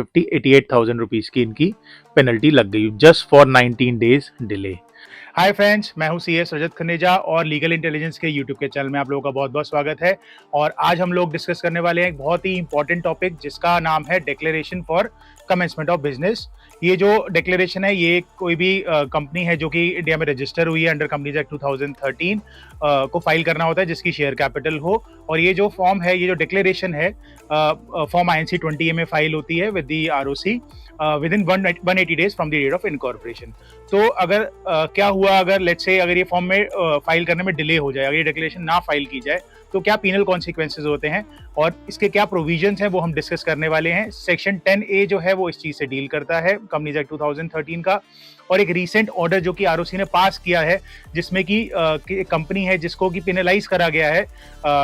₹88,000 की इनकी पेनल्टी लग गई just for 19 days delay. Hi friends, मैं हूं सीएस रजत खनेजा और लीगल इंटेलिजेंस के यूट्यूब के चैनल में आप लोगों का बहुत बहुत स्वागत है। और आज हम लोग डिस्कस करने वाले हैं एक बहुत ही इंपॉर्टेंट टॉपिक जिसका नाम है declaration for commencement of business. ये जो डिक्लेरेशन है ये कोई भी कंपनी है जो कि इंडिया में रजिस्टर हुई है अंडर कंपनीज एक्ट 2013 को फाइल करना होता है जिसकी शेयर कैपिटल हो। और ये जो फॉर्म है, ये जो डिक्लेरेशन है फॉर्म INC 20A में फाइल होती है with the ROC within 180 days from the date of incorporation. तो अगर क्या हुआ, अगर लेट्स से अगर ये फॉर्म में फाइल करने में डिले हो जाए, अगर ये डिक्लेरेशन ना फाइल की जाए तो क्या पीनल कॉन्सिक्वेंसेज होते हैं और इसके क्या प्रोविजंस हैं वो हम डिस्कस करने वाले हैं। सेक्शन 10A जो है वो इस चीज से डील करता है, कंपनीज एक्ट 2013 का। और एक रीसेंट ऑर्डर जो कि ROC ने पास किया है जिसमें कि कंपनी है जिसको कि पेनलाइज करा गया है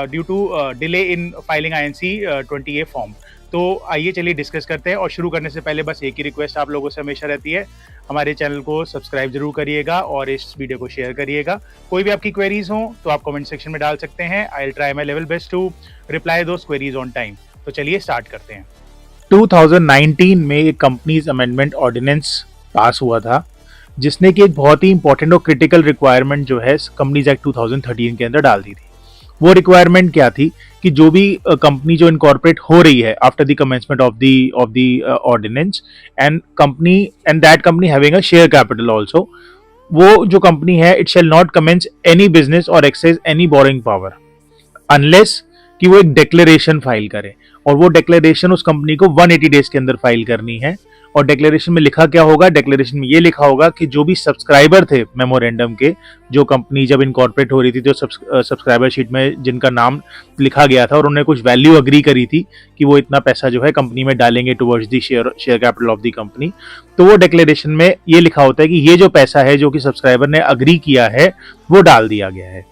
due to delay in filing INC 20A form. तो आइए चलिए डिस्कस करते हैं। और शुरू करने से पहले बस एक ही रिक्वेस्ट आप लोगों से हमेशा रहती है, हमारे चैनल को सब्सक्राइब जरूर करिएगा और इस वीडियो को शेयर करिएगा। कोई भी आपकी क्वेरीज हो तो आप कमेंट सेक्शन में डाल सकते हैं। I will try my level best to reply those queries on time. तो चलिए स्टार्ट करते हैं। 2019 में एक कंपनीज अमेंडमेंट ऑर्डिनेंस पास हुआ था जिसने कि एक बहुत ही इंपॉर्टेंट और क्रिटिकल रिक्वायरमेंट जो है कंपनीज एक्ट 2013 के अंदर डाल दी थी। वो रिक्वायरमेंट क्या थी कि जो भी कंपनी जो इनकॉर्पोरेट हो रही है after the commencement of the ordinance and that company having a share capital also, वो जो कंपनी है it shall not commence any business और access any borrowing power unless कि वो एक डिक्लेरेशन फाइल करे। और वो डिक्लेरेशन उस कंपनी को 180 डेज के अंदर फाइल करनी है। और डिक्लेरेशन में लिखा क्या होगा, डिक्लेरेशन में ये लिखा होगा कि जो भी सब्सक्राइबर थे मेमोरेंडम के, जो कंपनी जब इनकॉर्पोरेट हो रही थी, जो सब्सक्राइबर शीट में जिनका नाम लिखा गया था और उन्होंने कुछ वैल्यू अग्री करी थी कि वो इतना पैसा जो है कंपनी में डालेंगे towards the share capital of the company, तो वो डिक्लेरेशन में ये लिखा होता है कि ये जो पैसा है जो कि सब्सक्राइबर ने अग्री किया है वो डाल दिया गया है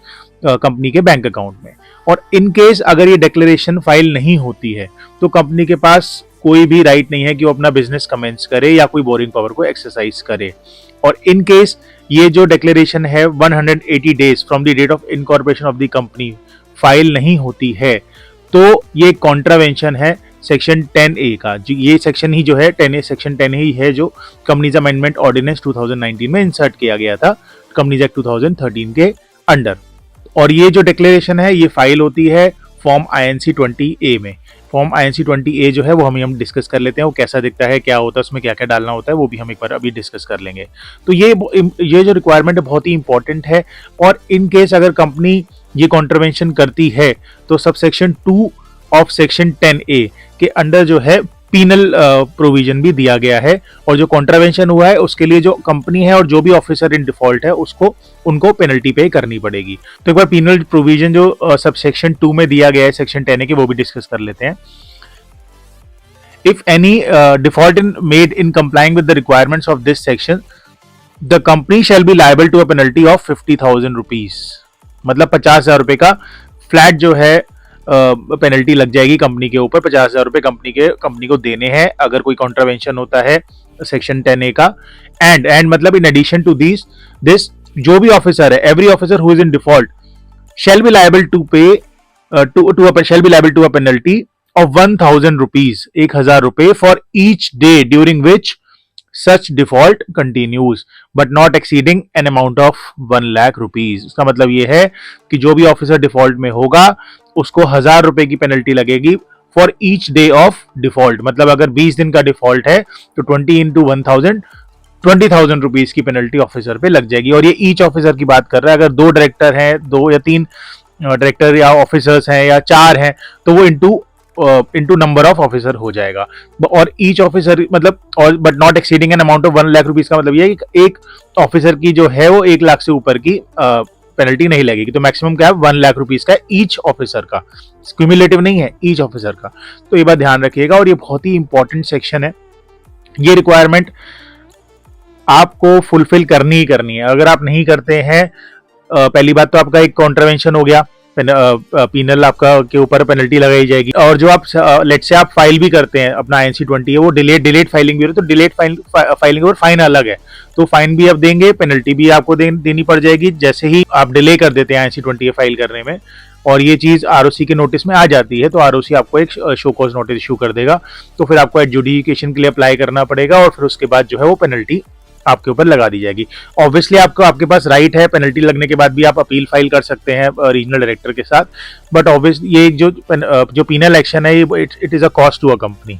कंपनी के बैंक अकाउंट में। और इन केस अगर ये डिक्लेरेशन फाइल नहीं होती है तो कंपनी के पास कोई भी राइट नहीं है कि वो अपना बिजनेस कमेंस करे या कोई बोरिंग पावर को एक्सरसाइज करे। और इन केस ये जो डिक्लेरेशन है 180 days from the date of incorporation of the company file नहीं होती है तो ये कॉन्ट्रावेंशन है सेक्शन 10A का। ये सेक्शन ही जो है 10A, सेक्शन 10 ही है जो कंपनीज अमेंडमेंट ऑर्डिनेंस 2019 में इंसर्ट किया गया था कंपनीज एक्ट 2013 के अंडर। और ये जो डिक्लेरेशन है ये फाइल होती है फॉर्म INC 20A में। फॉर्म INC 20A जो है वो हम डिस्कस कर लेते हैं, वो कैसा दिखता है, क्या होता है, उसमें क्या क्या डालना होता है, वो भी हम एक बार अभी डिस्कस कर लेंगे। तो ये जो रिक्वायरमेंट है बहुत ही इंपॉर्टेंट है। और इन केस अगर कंपनी ये कॉन्ट्रवेंशन करती है तो sub section 2 of section 10A के अंडर जो है पीनल प्रोविजन भी दिया गया है। और जो कॉन्ट्रावेंशन हुआ है उसके लिए जो कंपनी है और जो भी ऑफिसर इन डिफॉल्ट है उनको पेनल्टी पे करनी पड़ेगी। तो एक बार पीनल प्रोविजन जो सब सेक्शन 2 में दिया गया है सेक्शन 10A के, वो भी डिस्कस कर लेते हैं। If any default made in complying with the requirements of this section, the company shall be liable to a penalty of 50,000 rupees. मतलब 50,000 रुपए का फ्लैट जो है पेनल्टी लग जाएगी कंपनी के ऊपर। 50,000 रुपए कंपनी को देने हैं अगर कोई कॉन्ट्रावेंशन होता है सेक्शन 10A का। एंड मतलब इन एडिशन टू दिस जो भी ऑफिसर है, every officer who is in default shall be liable to a penalty of 1,000 rupees, 1,000 रुपए for each day during which such default continues but not exceeding an amount of 1 lakh rupees. इसका मतलब ये है कि जो भी ऑफिसर डिफॉल्ट में होगा उसको 1,000 रुपए की पेनल्टी लगेगी for each day of default. मतलब अगर 20 दिन का डिफॉल्ट है तो 20 into 1,000 20,000 रुपीज की पेनल्टी ऑफिसर पे लग जाएगी। और ये ईच ऑफिसर की बात कर रहा है। अगर 2 डायरेक्टर हैं, 2 या 3 डायरेक्टर या ऑफिसर्स हैं या 4 हैं तो वो इंटू नंबर ऑफ ऑफिसर हो जाएगा। और ईच ऑफिसर मतलब और but not exceeding an amount of 1 lakh rupees का मतलब ये एक ऑफिसर की जो है वो 1 लाख से ऊपर की पेनल्टी नहीं लगेगी। तो मैक्सिमम क्या है 1 लाख रुपीज का ईच ऑफिसर का, क्यूमुलेटिव नहीं है, ईच ऑफिसर का। तो ये बात ध्यान रखिएगा। और ये बहुत ही इंपॉर्टेंट सेक्शन है। ये रिक्वायरमेंट आपको फुलफिल करनी ही करनी है। अगर आप नहीं करते हैं, पहली बात तो आपका एक कॉन्ट्रावेंशन हो गया, पीनल आपका के ऊपर पेनल्टी लगाई जाएगी। और जो आप लेट से आप फाइल भी करते हैं अपना INC 20 है वो डिलेट फाइलिंग भी हो, तो डिलेट फाइलिंग और फाइन अलग है। तो फाइन भी आप देंगे, पेनल्टी भी आपको देनी पड़ जाएगी जैसे ही आप डिले कर देते हैं INC 20 फाइल करने में। और ये चीज़ आरओसी के नोटिस में आ जाती है तो आरओसी आपको एक शो कॉज नोटिस इशू कर देगा। तो फिर आपको एडजुडिकेशन के लिए अप्लाई करना पड़ेगा और फिर उसके बाद जो है वो पेनल्टी आपके ऊपर लगा दी जाएगी। ऑब्वियसली आपके पास राइट है, पेनल्टी लगने के बाद भी आप अपील फाइल कर सकते हैं रीजनल डायरेक्टर के साथ, बट ऑब्वियसली ये जो पीनल एक्शन है it is a cost to a company.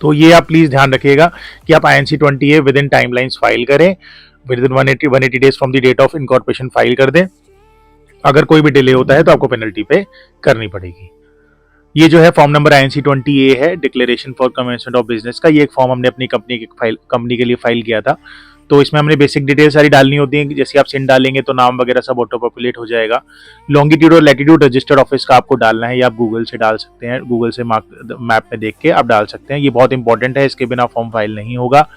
तो ये आप प्लीज़ ध्यान रखिएगा कि आप INC-20A within timelines file करें, within 180 days from the date of incorporation file कर दें। अगर कोई भी डिले होता है तो आपको पेनल्टी पे करनी पड़ेगी। ये जो है फॉर्म नंबर INC-20A है, declaration for commencement of business का। ये एक फॉर्म हमने अपनी कंपनी के लिए फाइल किया था। तो इसमें हमने बेसिक डिटेल सारी डालनी होती है, जैसे आप सिन डालेंगे तो नाम वगैरह सब ऑटो पॉपुलेट हो जाएगा। लॉन्गिट्यूड और लैटिट्यूड रजिस्टर्ड ऑफिस का आपको डालना है, या आप गूगल से डाल सकते हैं, गूगल से मैप में देख के आप डाल सकते हैं। ये बहुत इंपॉर्टेंट है, इसके बिना फॉर्म फाइल नहीं होगा।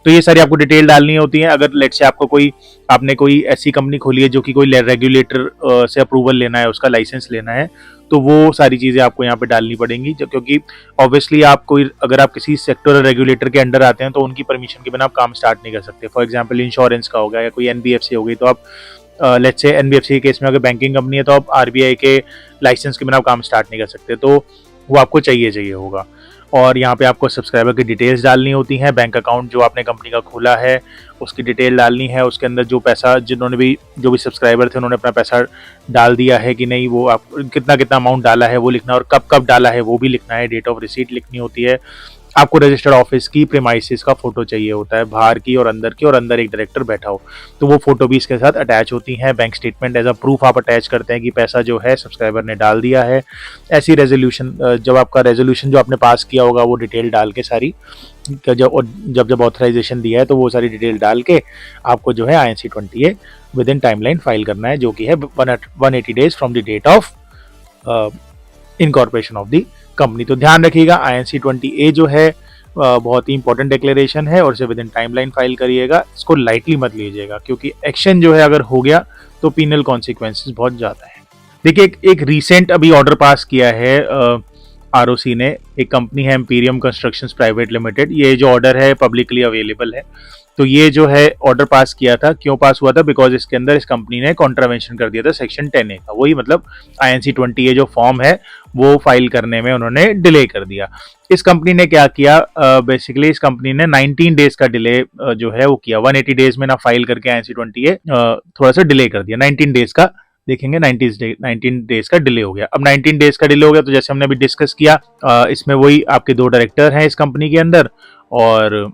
तो ये सारी आपको डिटेल डालनी होती है। अगर लेट से आपने कोई ऐसी कंपनी खोली है जो कि कोई रेगुलेटर से अप्रूवल लेना है, उसका लाइसेंस लेना है, तो वो सारी चीज़ें आपको यहाँ पे डालनी पड़ेंगी, क्योंकि ऑब्वियसली अगर आप किसी सेक्टर रेगुलेटर के अंडर आते हैं तो उनकी परमिशन के बिना आप काम स्टार्ट नहीं कर सकते। फॉर एग्जांपल इंश्योरेंस का होगा या कोई NBFC हो गई, तो आप लेट्स से NBFC के केस में अगर बैंकिंग कंपनी है तो आप RBI के लाइसेंस के बिना आप काम स्टार्ट नहीं कर सकते, तो वो आपको चाहिए होगा। और यहाँ पे आपको सब्सक्राइबर की डिटेल्स डालनी होती हैं, बैंक अकाउंट जो आपने कंपनी का खोला है उसकी डिटेल डालनी है, उसके अंदर जो पैसा जो भी सब्सक्राइबर थे उन्होंने अपना पैसा डाल दिया है कि नहीं, वो आप कितना अमाउंट डाला है वो लिखना, और कब डाला है वो भी लिखना है, डेट ऑफ रिसीट लिखनी होती है। आपको रजिस्टर्ड ऑफिस की प्रीमाइसिस का फोटो चाहिए होता है, बाहर की और अंदर एक डायरेक्टर बैठा हो, तो वो फोटो भी इसके साथ अटैच होती हैं। Bank statement as a proof आप अटैच करते हैं कि पैसा जो है सब्सक्राइबर ने डाल दिया है। ऐसी रेजोल्यूशन, जब आपका रेजोल्यूशन जो आपने पास किया होगा वो डिटेल डाल के सारी, जब ऑथराइजेशन दिया है तो वो सारी डिटेल डाल के आपको जो है INC-20A with in timeline file करना है, जो कि है 180 days from the date of incorporation of the company. तो ध्यान रखिएगा, INC-20A जो है बहुत ही इंपॉर्टेंट डिक्लेरेशन है और इसे विद इन टाइमलाइन फाइल करिएगा। इसको लाइटली मत लीजिएगा, क्योंकि एक्शन जो है अगर हो गया तो पीनल कॉन्सिक्वेंसेस बहुत ज़्यादा है। देखिए, एक रिसेंट अभी ऑर्डर पास किया है ROC ने, एक कंपनी है एम्पीरियम कंस्ट्रक्शंस प्राइवेट लिमिटेड। ये जो ऑर्डर है पब्लिकली अवेलेबल है। तो ये जो है ऑर्डर पास किया था, क्यों पास हुआ था? बिकॉज इसके अंदर इस कंपनी ने कॉन्ट्रावेंशन कर दिया था सेक्शन 10A का। वही मतलब INC-20A जो फॉर्म है वो फाइल करने में उन्होंने डिले कर दिया। इस कंपनी ने क्या किया, बेसिकली इस कंपनी ने 19 डेज का डिले जो है वो किया। 180 डेज में ना फाइल करके INC-20A थोड़ा सा डिले कर दिया। 19 डेज का देखेंगे, 19 डेज का डिले हो गया। अब 19 डेज का डिले हो गया तो जैसे हमने अभी डिस्कस किया, इसमें वही आपके 2 डायरेक्टर हैं इस कंपनी के अंदर, और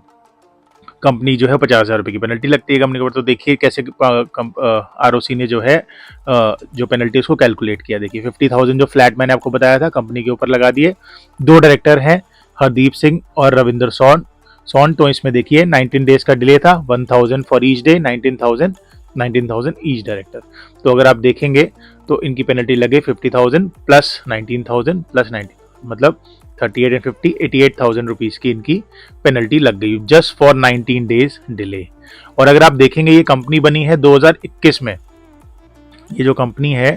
कंपनी जो है 50,000 रुपये की पेनल्टी लगती है कंपनी के ऊपर। तो देखिए कैसे ROC ने जो है जो पेनल्टी उसको कैलकुलेट किया। देखिए 50,000 जो फ्लैट मैंने आपको बताया था कंपनी के ऊपर लगा दिए। 2 डायरेक्टर हैं, हरदीप सिंह और रविंदर सोन। तो इसमें देखिए 19 डेज का डिले था, 1,000 for each day, 19,000 each director. तो अगर आप देखेंगे तो इनकी पेनल्टी लगे 50,000 प्लस 19,000 प्लस 19, मतलब 38 एंड 50 88,000 रुपीज़ की इनकी पेनल्टी लग गई जस्ट फॉर 19 डेज डिले। और अगर आप देखेंगे ये कंपनी बनी है 2021 में। ये जो कंपनी है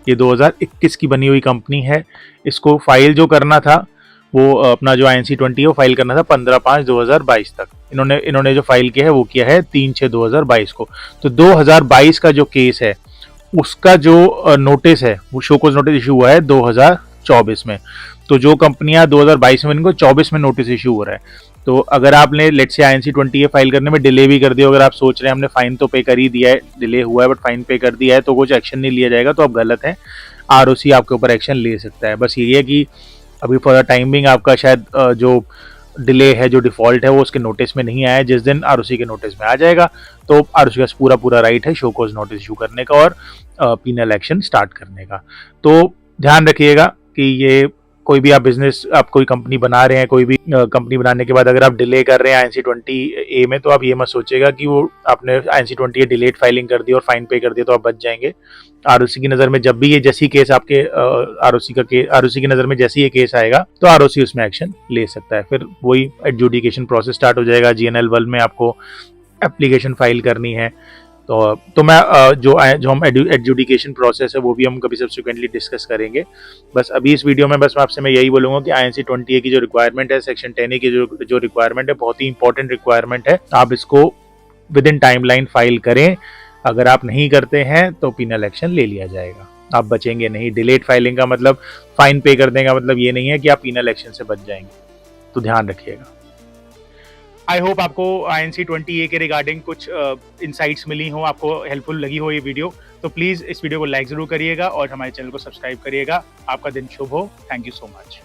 ये 2021 की बनी हुई कंपनी है। इसको फाइल जो करना था वो अपना जो INC-20 वो फाइल करना था 15/5/2022 तक। इन्होंने जो फाइल किया है वो किया है 3/6/2022 को। तो 2022 का जो केस है उसका जो नोटिस है वो शो कॉज नोटिस इशू हुआ है 2024 में। तो जो कंपनियां 2022 में, इनको 24 में नोटिस इशू हो रहा है। तो अगर आपने लेट्स से INC-20A फाइल करने में डिले भी कर दिया, अगर आप सोच रहे हैं हमने फाइन तो पे कर ही दिया है, डिले हुआ है बट फाइन पे कर दिया है, तो कुछ एक्शन नहीं लिया जाएगा, तो आप गलत हैं। ROC आपके ऊपर एक्शन ले सकता है। बस ये है कि अभी फॉर द टाइमिंग आपका शायद जो डिले है, जो डिफॉल्ट है, वो उसके नोटिस में नहीं आया। जिस दिन ROC के नोटिस में आ जाएगा तो ROC का पूरा राइट है शो कॉज नोटिस इशू करने का और पीनल एक्शन स्टार्ट करने का। तो ध्यान रखिएगा कि ये कोई भी आप बिजनेस, आप कोई कंपनी बना रहे हैं, कोई भी कंपनी बनाने के बाद अगर आप डिले कर रहे हैं INC-20A में, तो आप ये मत सोचिएगा कि वो आपने INC-20A डिलेट फाइलिंग कर दी और फाइन पे कर दिया तो आप बच जाएंगे। ROC की नज़र में जब भी ये जैसी केस आपके ROC की नज़र में जैसे ये केस आएगा तो ROC उसमें एक्शन ले सकता है। फिर वही एडजुडिकेशन प्रोसेस स्टार्ट हो जाएगा। GNL-1 में आपको एप्लीकेशन फाइल करनी है। तो मैं जो हम एडजुडिकेशन प्रोसेस है वो भी हम कभी सब्सिक्वेंटली डिस्कस करेंगे। बस अभी इस वीडियो में मैं यही बोलूँगा कि INC-20A की जो रिक्वायरमेंट है, सेक्शन 10A की जो रिक्वायरमेंट है, बहुत ही इंपॉर्टेंट रिक्वायरमेंट है। आप इसको विद इन टाइमलाइन फाइल करें। अगर आप नहीं करते हैं तो पीनल एक्शन ले लिया जाएगा। आप बचेंगे नहीं। डिलेड फाइलिंग का मतलब फाइन पे कर देगा, मतलब ये नहीं है कि आप पीनल एक्शन से बच जाएंगे, तो ध्यान रखिएगा। आई होप आपको INC 20A के रिगार्डिंग कुछ इनसाइट्स मिली हो, आपको हेल्पफुल लगी हो ये वीडियो, तो प्लीज़ इस वीडियो को लाइक ज़रूर करिएगा और हमारे चैनल को सब्सक्राइब करिएगा। आपका दिन शुभ हो। Thank you so much.